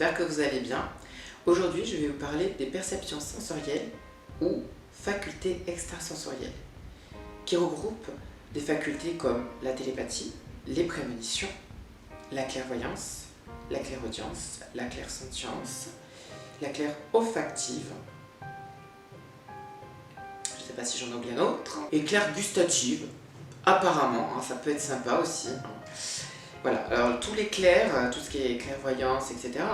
j'espère que vous allez bien. Aujourd'hui, je vais vous parler des perceptions sensorielles ou facultés extrasensorielles, qui regroupent des facultés comme la télépathie, les prémonitions, la clairvoyance, la clairaudience, la clairsentience, la clairolfactive, je ne sais pas si j'en oublie un autre, et clairgustative, apparemment, ça peut être sympa aussi. Voilà, alors tous les clairs, tout ce qui est clairvoyance, etc.,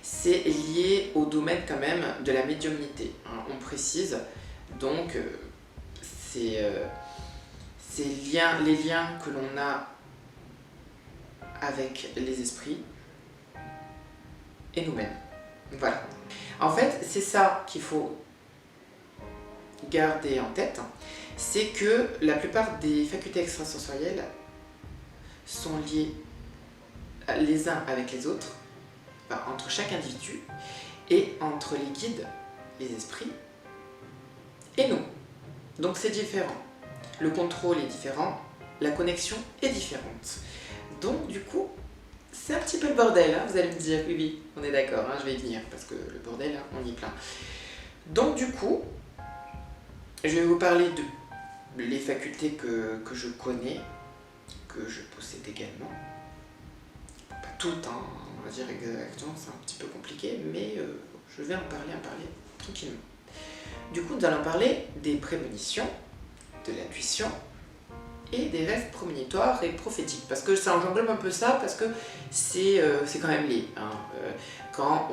c'est lié au domaine quand même de la médiumnité. On précise, donc c'est les liens que l'on a avec les esprits et nous-mêmes. Voilà. En fait, c'est ça qu'il faut garder en tête, c'est que la plupart des facultés extrasensorielles sont liées les uns avec les autres, entre chaque individu, et entre les guides, les esprits, et nous. Donc c'est différent. Le contrôle est différent, la connexion est différente. Donc du coup, c'est un petit peu le bordel, vous allez me dire, oui, on est d'accord, je vais y venir, parce que le bordel, on y est plein. Donc du coup, je vais vous parler de les facultés que je connais, que je possède également. Pas toutes, on va dire exactement, c'est un petit peu compliqué, mais je vais en parler tranquillement. Du coup, nous allons parler des prémonitions, de l'intuition et des rêves prémonitoires et prophétiques. Parce que ça englobe un peu ça, parce que c'est quand même lié. Quand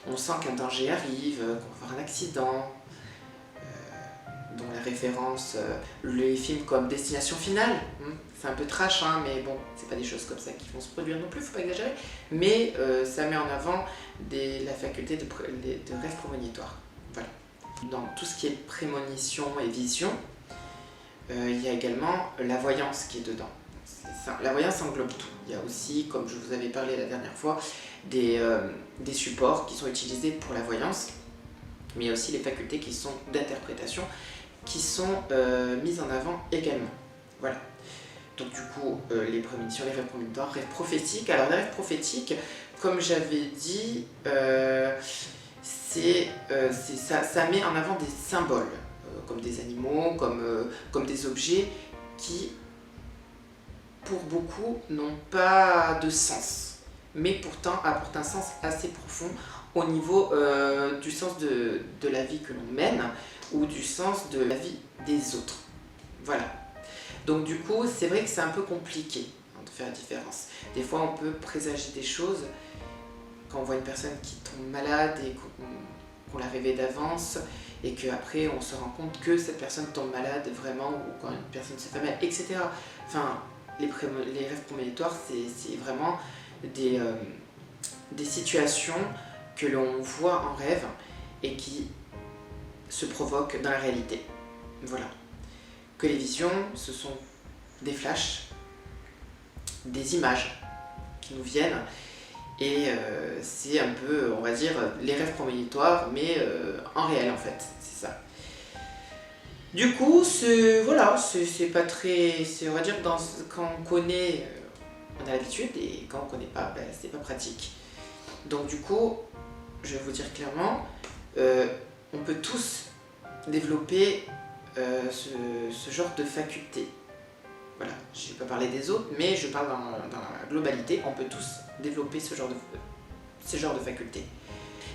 on sent qu'un danger arrive, qu'on va avoir un accident, dont la référence, les films comme Destination Finale, c'est un peu trash, mais bon, c'est pas des choses comme ça qui vont se produire non plus, faut pas exagérer, mais ça met en avant la faculté de rêve prémonitoire. Voilà. Dans tout ce qui est prémonition et vision, il y a également la voyance qui est dedans. La voyance englobe tout. Il y a aussi, comme je vous avais parlé la dernière fois, des supports qui sont utilisés pour la voyance, mais il y a aussi les facultés qui sont d'interprétation, qui sont mises en avant également. Voilà. Donc du coup, les prémonitions, les rêves prémonitoires, rêves prophétiques. Alors les rêves prophétiques, comme j'avais dit, ça met en avant des symboles, comme des animaux, comme des objets qui, pour beaucoup, n'ont pas de sens, mais pourtant apportent un sens assez profond au niveau du sens de la vie que l'on mène ou du sens de la vie des autres. Voilà. Donc du coup, c'est vrai que c'est un peu compliqué de faire la différence. Des fois, on peut présager des choses quand on voit une personne qui tombe malade et qu'on l'a rêvé d'avance et qu'après on se rend compte que cette personne tombe malade vraiment, ou quand une personne se fait mal, etc. Enfin, les rêves prémonitoires, c'est vraiment des situations que l'on voit en rêve et qui se provoquent dans la réalité. Voilà. Que les visions, ce sont des flashs, des images qui nous viennent, et c'est un peu, on va dire, les rêves prémonitoires, mais en réel en fait, c'est ça. Du coup, voilà, c'est pas très, on va dire, quand on connaît, on a l'habitude, et quand on connaît pas, c'est pas pratique. Donc du coup, je vais vous dire clairement, on peut tous développer ce genre de faculté. Voilà, je ne vais pas parler des autres, mais je parle dans la globalité, on peut tous développer ce genre de faculté.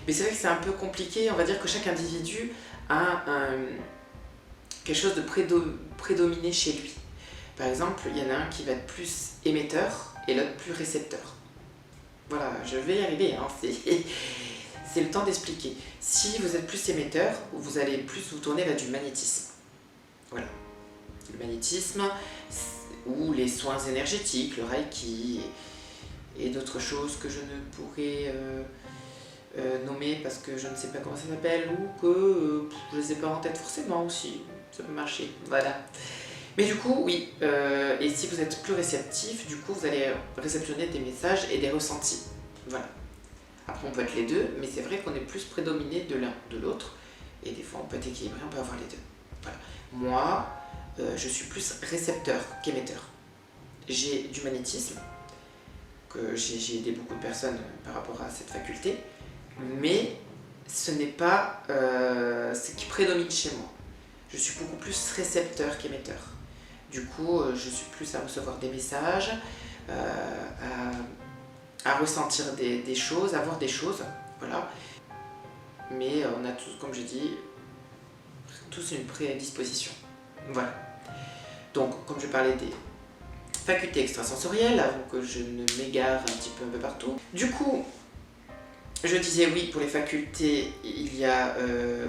Mais c'est vrai que c'est un peu compliqué, on va dire que chaque individu a quelque chose de prédominé chez lui. Par exemple, il y en a un qui va être plus émetteur et l'autre plus récepteur. Voilà, je vais y arriver, c'est le temps d'expliquer. Si vous êtes plus émetteur, vous allez plus vous tourner vers du magnétisme. Voilà. Le magnétisme, ou les soins énergétiques, le reiki, et d'autres choses que je ne pourrais nommer parce que je ne sais pas comment ça s'appelle, ou que je ne les ai pas en tête forcément aussi. Ça peut marcher, voilà. Mais du coup, oui, et si vous êtes plus réceptif, du coup, vous allez réceptionner des messages et des ressentis. Voilà. Après, on peut être les deux, mais c'est vrai qu'on est plus prédominé de l'un, de l'autre, et des fois, on peut être équilibré, on peut avoir les deux. Voilà. Moi, je suis plus récepteur qu'émetteur. J'ai du magnétisme, que j'ai aidé beaucoup de personnes par rapport à cette faculté, mais ce n'est pas ce qui prédomine chez moi. Je suis beaucoup plus récepteur qu'émetteur. Du coup, je suis plus à recevoir des messages, à ressentir des choses, à voir des choses, voilà. Mais on a tous, comme j'ai dit, tous une prédisposition. Voilà. Donc, comme je parlais des facultés extrasensorielles, avant que je ne m'égare un peu partout. Du coup, je disais oui, pour les facultés, il y a,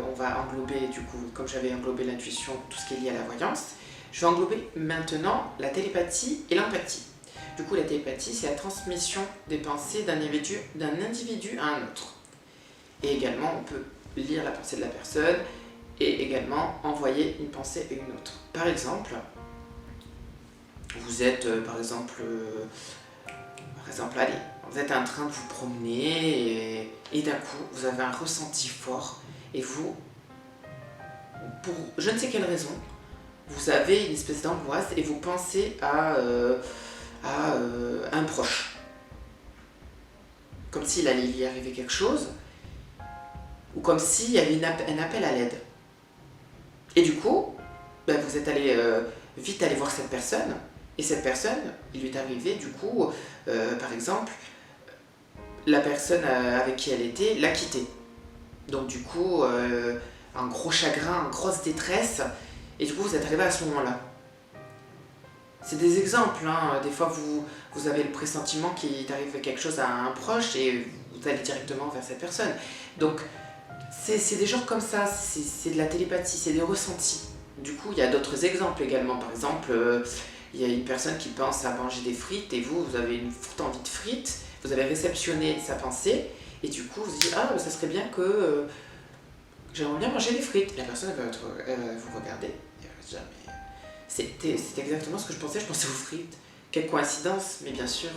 on va englober, du coup, comme j'avais englobé l'intuition, tout ce qui est lié à la voyance. Je vais englober maintenant la télépathie et l'empathie. Du coup, la télépathie, c'est la transmission des pensées d'un individu à un autre. Et également, on peut lire la pensée de la personne et également envoyer une pensée à une autre. Par exemple, vous êtes, allez, vous êtes en train de vous promener et d'un coup, vous avez un ressenti fort et vous, pour je ne sais quelle raison, vous avez une espèce d'angoisse et vous pensez à un proche. Comme s'il allait y arriver quelque chose, ou comme s'il y avait un appel à l'aide. Et du coup, vous êtes allé vite aller voir cette personne, et cette personne, il lui est arrivé du coup, par exemple, la personne avec qui elle était l'a quittée. Donc du coup, un gros chagrin, une grosse détresse, et du coup vous êtes arrivé à ce moment-là. C'est des exemples, hein. Des fois vous avez le pressentiment qu'il t'arrive quelque chose à un proche et vous allez directement vers cette personne. Donc c'est des genres comme ça, c'est de la télépathie, c'est des ressentis. Du coup il y a d'autres exemples également, par exemple il y a une personne qui pense à manger des frites et vous avez une forte envie de frites, vous avez réceptionné sa pensée et du coup vous dites ah ça serait bien que j'aimerais bien manger des frites. La personne va vous regarder et elle va se dire mais c'est exactement ce que je pensais aux frites. Quelle coïncidence, mais bien sûr,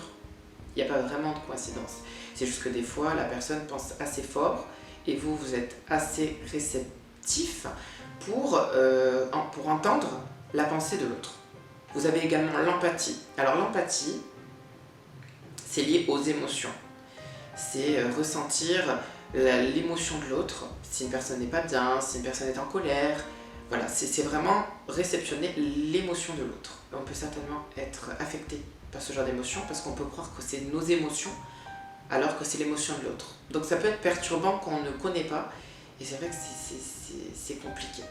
il n'y a pas vraiment de coïncidence. C'est juste que des fois, la personne pense assez fort et vous êtes assez réceptif pour entendre la pensée de l'autre. Vous avez également l'empathie. Alors l'empathie, c'est lié aux émotions. C'est ressentir l'émotion de l'autre, si une personne n'est pas bien, si une personne est en colère. Voilà, c'est vraiment réceptionner l'émotion de l'autre. On peut certainement être affecté par ce genre d'émotion parce qu'on peut croire que c'est nos émotions alors que c'est l'émotion de l'autre. Donc ça peut être perturbant quand on ne connaît pas et c'est vrai que c'est compliqué.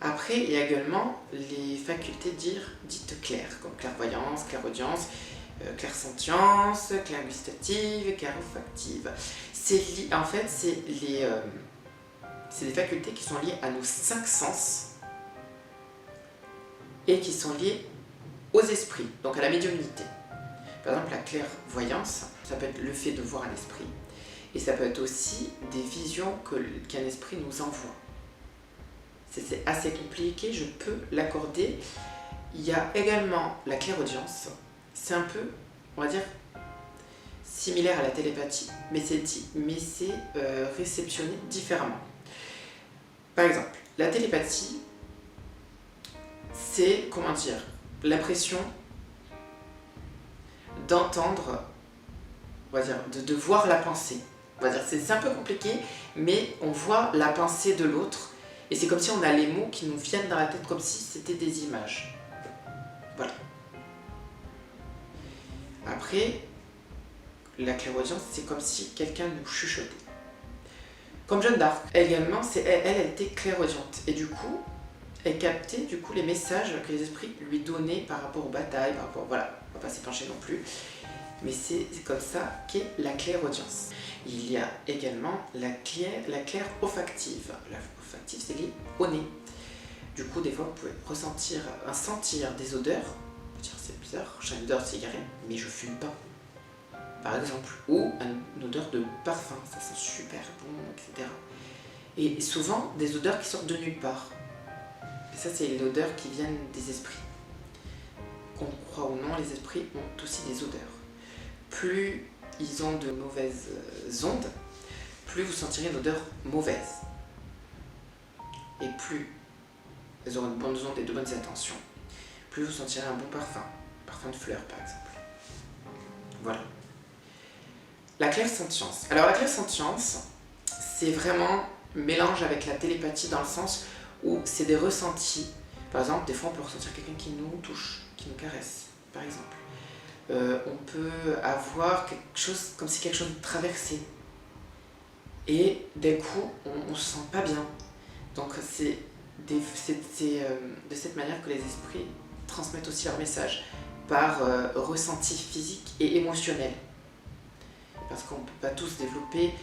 Après, il y a également les facultés dites claires, comme clairvoyance, clairaudience, clairsentience, clairgustative, clairolfactive. En fait, c'est des facultés qui sont liées à nos 5 sens et qui sont liées aux esprits, donc à la médiumnité. Par exemple, la clairvoyance, ça peut être le fait de voir un esprit et ça peut être aussi des visions qu'un esprit nous envoie. C'est assez compliqué, je peux l'accorder. Il y a également la clairaudience, c'est un peu, on va dire, similaire à la télépathie, mais c'est réceptionné différemment. Par exemple, la télépathie, c'est, l'impression d'entendre, on va dire, de voir la pensée. On va dire, c'est un peu compliqué, mais on voit la pensée de l'autre, et c'est comme si on a les mots qui nous viennent dans la tête, comme si c'était des images. Voilà. Après, la clairaudience, c'est comme si quelqu'un nous chuchotait. Comme Jeanne d'Arc, également, elle était clairaudiente. Et du coup, elle captait les messages que les esprits lui donnaient par rapport aux batailles, voilà, on va pas s'épancher non plus. Mais c'est comme ça qu'est la clairaudience. Il y a également la claire olfactive. La olfactive, c'est lié au nez. Du coup, des fois, vous pouvez sentir des odeurs. C'est bizarre, j'ai une odeur de cigarette, mais je fume pas. Par exemple, ou une odeur de parfum, ça sent super bon, etc. Et souvent, des odeurs qui sortent de nulle part. Et ça, c'est l'odeur qui vient des esprits. Qu'on croit ou non, les esprits ont aussi des odeurs. Plus ils ont de mauvaises ondes, plus vous sentirez une odeur mauvaise. Et plus ils auront de bonnes ondes et de bonnes intentions, plus vous sentirez un bon parfum de fleurs par exemple. Voilà. La clairsentience. Alors la clairsentience, c'est vraiment mélange avec la télépathie dans le sens où c'est des ressentis. Par exemple, des fois on peut ressentir quelqu'un qui nous touche, qui nous caresse, par exemple. On peut avoir quelque chose, comme si quelque chose nous traversait. Et d'un coup, on se sent pas bien. Donc c'est de cette manière que les esprits transmettent aussi leur message par ressenti physique et émotionnel. Parce qu'on ne peut pas tous développer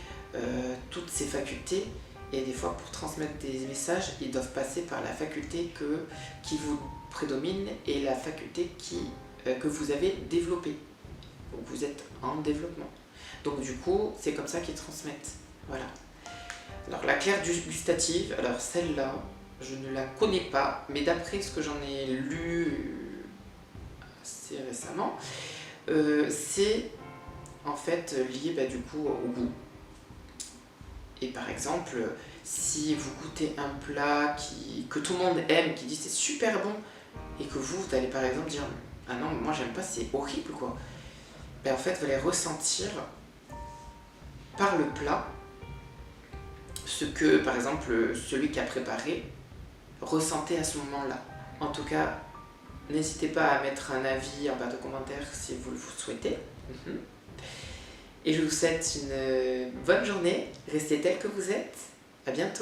toutes ces facultés, et des fois pour transmettre des messages, ils doivent passer par la faculté qui vous prédomine et la faculté que vous avez développée. Donc vous êtes en développement. Donc du coup, c'est comme ça qu'ils transmettent. Voilà. Alors la claire gustative, alors celle-là, je ne la connais pas, mais d'après ce que j'en ai lu assez récemment, c'est en fait lié du coup au goût. Et par exemple, si vous goûtez un plat que tout le monde aime, qui dit c'est super bon, et que vous allez par exemple dire ah non, moi j'aime pas, c'est horrible quoi, ben en fait vous allez ressentir par le plat ce que par exemple celui qui a préparé ressentait à ce moment-là. En tout cas, n'hésitez pas à mettre un avis en barre de commentaires si vous le souhaitez. Et je vous souhaite une bonne journée. Restez tel que vous êtes. À bientôt.